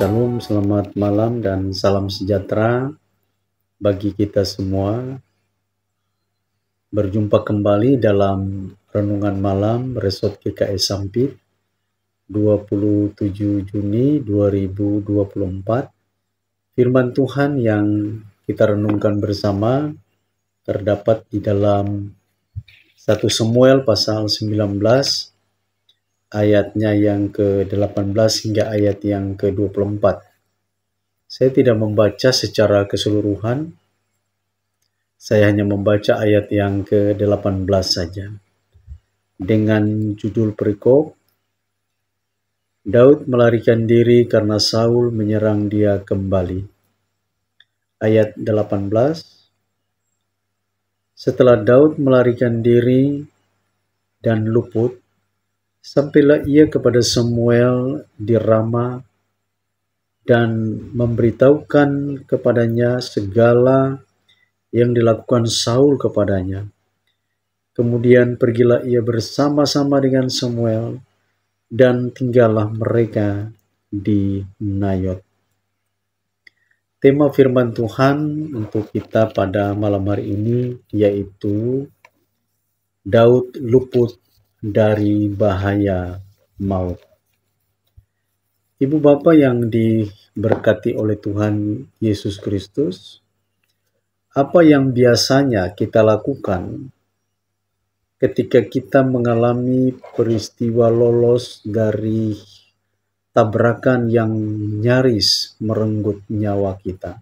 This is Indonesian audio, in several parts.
Shalom, selamat malam dan salam sejahtera bagi kita semua. Berjumpa kembali dalam Renungan Malam Resort GKI Sampit 27 Juni 2024. Firman Tuhan yang kita renungkan bersama terdapat di dalam 1 Samuel pasal 19 ayatnya yang ke-18 hingga ayat yang ke-24. Saya tidak membaca secara keseluruhan, saya hanya membaca ayat yang ke-18 saja. Dengan judul perikop, Daud melarikan diri karena Saul menyerang dia kembali. Ayat 18, setelah Daud melarikan diri dan luput, sampailah ia kepada Samuel di Rama dan memberitahukan kepadanya segala yang dilakukan Saul kepadanya. Kemudian pergilah ia bersama-sama dengan Samuel dan tinggallah mereka di Nayot. Tema firman Tuhan untuk kita pada malam hari ini yaitu Daud luput dari bahaya maut. Ibu Bapak yang diberkati oleh Tuhan Yesus Kristus, apa yang biasanya kita lakukan ketika kita mengalami peristiwa lolos dari tabrakan yang nyaris merenggut nyawa kita?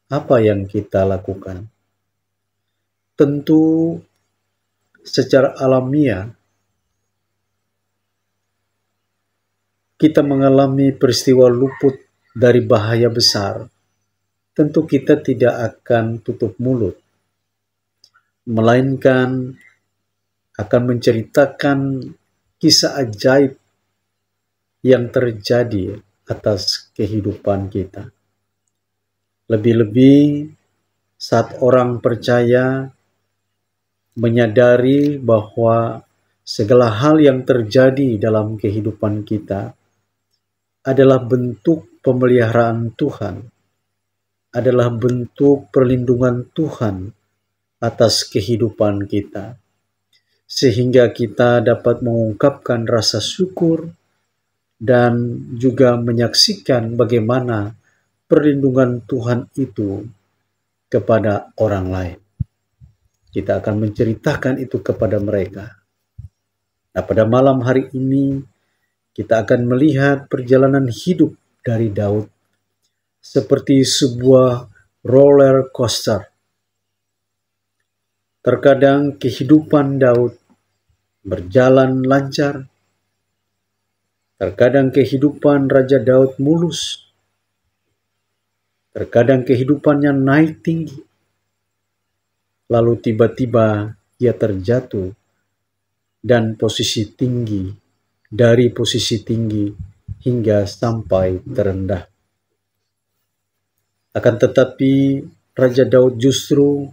Apa yang kita lakukan? Tentu secara alamiah kita mengalami peristiwa luput dari bahaya besar. Tentu kita tidak akan tutup mulut, melainkan akan menceritakan kisah ajaib yang terjadi atas kehidupan kita. Lebih-lebih saat orang percaya menyadari bahwa segala hal yang terjadi dalam kehidupan kita adalah bentuk pemeliharaan Tuhan, adalah bentuk perlindungan Tuhan atas kehidupan kita, sehingga kita dapat mengungkapkan rasa syukur dan juga menyaksikan bagaimana perlindungan Tuhan itu kepada orang lain. Kita akan menceritakan itu kepada mereka. Nah, pada malam hari ini kita akan melihat perjalanan hidup dari Daud seperti sebuah roller coaster. Terkadang kehidupan Daud berjalan lancar, terkadang kehidupan Raja Daud mulus, terkadang kehidupannya naik tinggi, lalu tiba-tiba ia terjatuh dan dari posisi tinggi hingga sampai terendah. Akan tetapi Raja Daud justru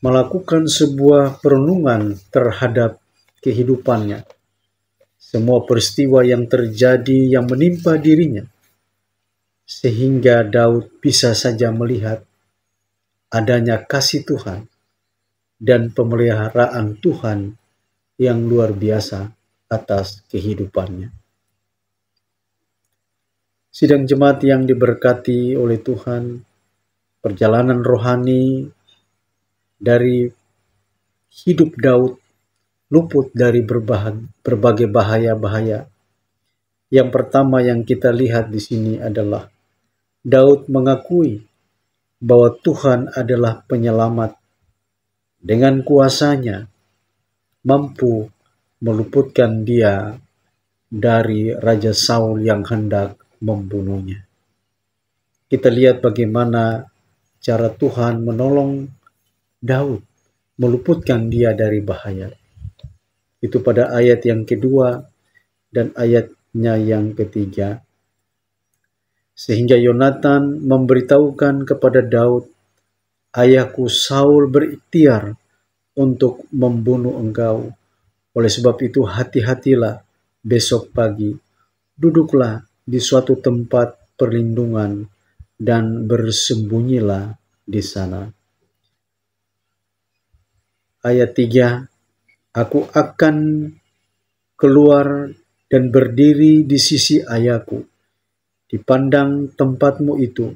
melakukan sebuah perenungan terhadap kehidupannya. Semua peristiwa yang terjadi yang menimpa dirinya, sehingga Daud bisa saja melihat adanya kasih Tuhan dan pemeliharaan Tuhan yang luar biasa atas kehidupannya. Sidang jemaat yang diberkati oleh Tuhan, perjalanan rohani dari hidup Daud luput dari berbagai bahaya-bahaya. Yang pertama yang kita lihat di sini adalah Daud mengakui bahwa Tuhan adalah penyelamat. Dengan kuasanya mampu meluputkan dia dari Raja Saul yang hendak membunuhnya. Kita lihat bagaimana cara Tuhan menolong Daud, meluputkan dia dari bahaya. Itu pada ayat yang kedua dan ayatnya yang ketiga. Sehingga Yonatan memberitahukan kepada Daud, ayahku Saul berikhtiar untuk membunuh engkau. Oleh sebab itu hati-hatilah besok pagi, duduklah di suatu tempat perlindungan dan bersembunyilah di sana. Ayat 3, aku akan keluar dan berdiri di sisi ayahku, dipandang tempatmu itu,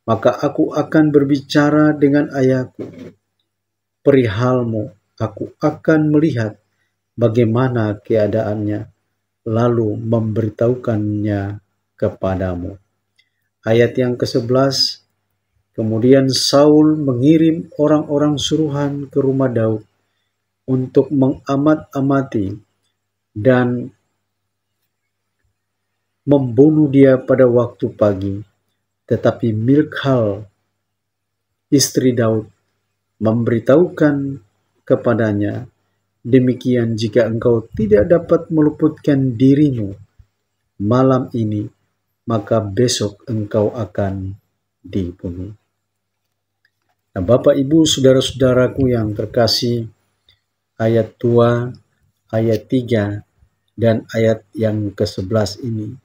maka aku akan berbicara dengan ayahku. Perihalmu, aku akan melihat bagaimana keadaannya, lalu memberitahukannya kepadamu. Ayat yang ke-11, kemudian Saul mengirim orang-orang suruhan ke rumah Daud untuk mengamat-amati dan membunuh dia pada waktu pagi. Tetapi Milkal, istri Daud, memberitahukan kepadanya, demikian jika engkau tidak dapat meluputkan dirimu malam ini, maka besok engkau akan dibunuh. Nah, Bapak Ibu saudara-saudaraku yang terkasih, ayat 2, ayat 3, dan ayat yang ke-11 ini,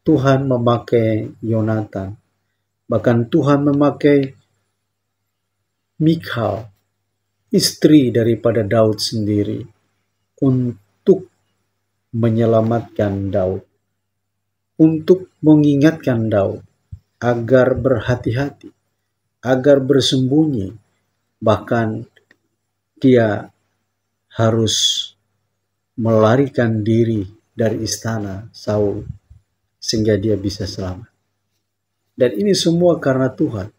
Tuhan memakai Yonatan, bahkan Tuhan memakai Michal, istri daripada Daud sendiri, untuk menyelamatkan Daud, untuk mengingatkan Daud agar berhati-hati, agar bersembunyi, bahkan dia harus melarikan diri dari istana Saul sehingga dia bisa selamat. Dan ini semua karena Tuhan.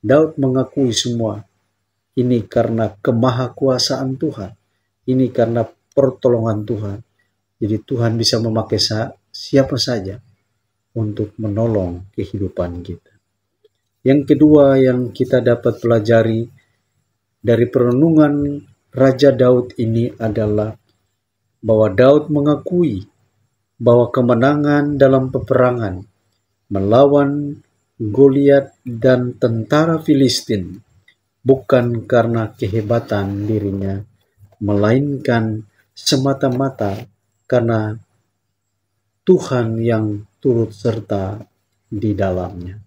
Daud mengakui semua ini karena kemahakuasaan Tuhan, ini karena pertolongan Tuhan. Jadi Tuhan bisa memakai siapa saja untuk menolong kehidupan kita. Yang kedua yang kita dapat pelajari dari perenungan Raja Daud ini adalah bahwa Daud mengakui bahwa kemenangan dalam peperangan melawan Goliat dan tentara Filistin bukan karena kehebatan dirinya, melainkan semata-mata karena Tuhan yang turut serta di dalamnya.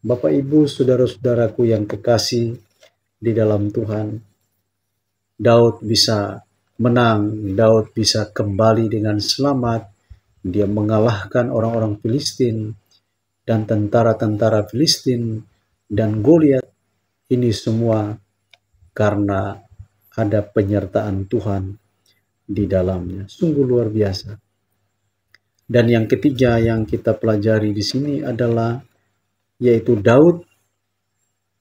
Bapak, Ibu, saudara-saudaraku yang kekasih di dalam Tuhan, Daud bisa menang, Daud bisa kembali dengan selamat, dia mengalahkan orang-orang Filistin dan tentara-tentara Filistin dan Goliat. Ini semua karena ada penyertaan Tuhan di dalamnya. Sungguh luar biasa. Dan yang ketiga yang kita pelajari di sini adalah yaitu Daud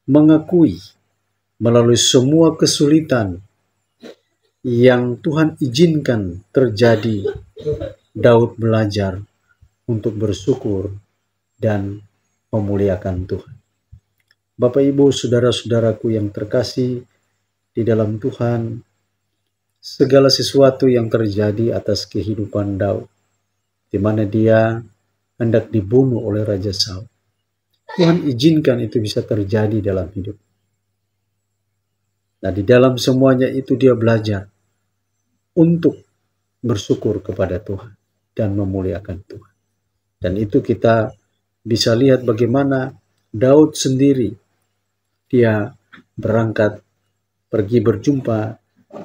mengakui melalui semua kesulitan yang Tuhan izinkan terjadi, Daud belajar untuk bersyukur dan memuliakan Tuhan. Bapak, Ibu, saudara-saudaraku yang terkasih di dalam Tuhan, segala sesuatu yang terjadi atas kehidupan Daud, di mana dia hendak dibunuh oleh Raja Saul, Tuhan izinkan itu bisa terjadi dalam hidup. Nah, di dalam semuanya itu dia belajar untuk bersyukur kepada Tuhan dan memuliakan Tuhan. Dan itu kita bisa lihat bagaimana Daud sendiri, dia berangkat pergi berjumpa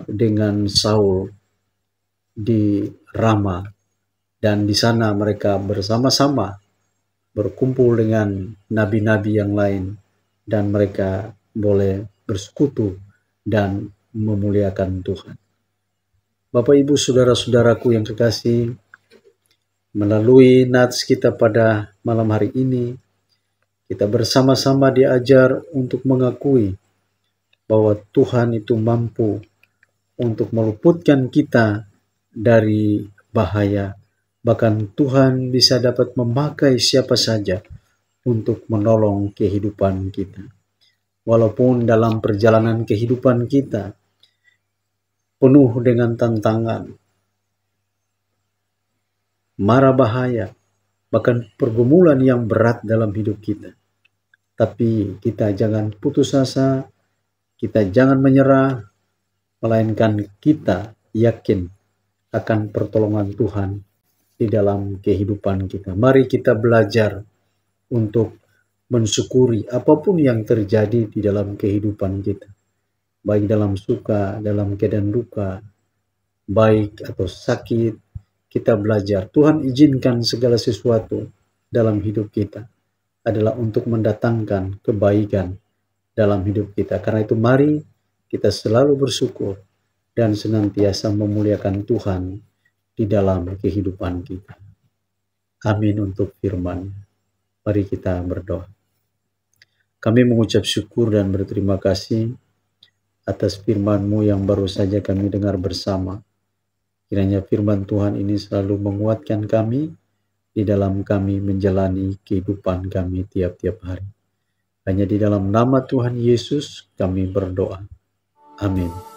dengan Saul di Rama, dan di sana mereka bersama-sama berkumpul dengan nabi-nabi yang lain, dan mereka boleh bersekutu dan memuliakan Tuhan. Bapak, Ibu, saudara-saudaraku yang kekasih, melalui nats kita pada malam hari ini, kita bersama-sama diajar untuk mengakui bahwa Tuhan itu mampu untuk meluputkan kita dari bahaya. Bahkan Tuhan bisa dapat memakai siapa saja untuk menolong kehidupan kita. Walaupun dalam perjalanan kehidupan kita penuh dengan tantangan, mara bahaya, bahkan pergumulan yang berat dalam hidup kita. Tapi kita jangan putus asa, kita jangan menyerah, melainkan kita yakin akan pertolongan Tuhan di dalam kehidupan kita. Mari kita belajar untuk mensyukuri apapun yang terjadi di dalam kehidupan kita. Baik dalam suka, dalam keadaan duka, baik atau sakit, kita belajar. Tuhan izinkan segala sesuatu dalam hidup kita adalah untuk mendatangkan kebaikan dalam hidup kita. Karena itu mari kita selalu bersyukur dan senantiasa memuliakan Tuhan di dalam kehidupan kita. Amin untuk firman. Mari kita berdoa. Kami mengucap syukur dan berterima kasih atas firman-Mu yang baru saja kami dengar bersama. Kiranya firman Tuhan ini selalu menguatkan kami di dalam kami menjalani kehidupan kami tiap-tiap hari. Hanya di dalam nama Tuhan Yesus kami berdoa. Amin.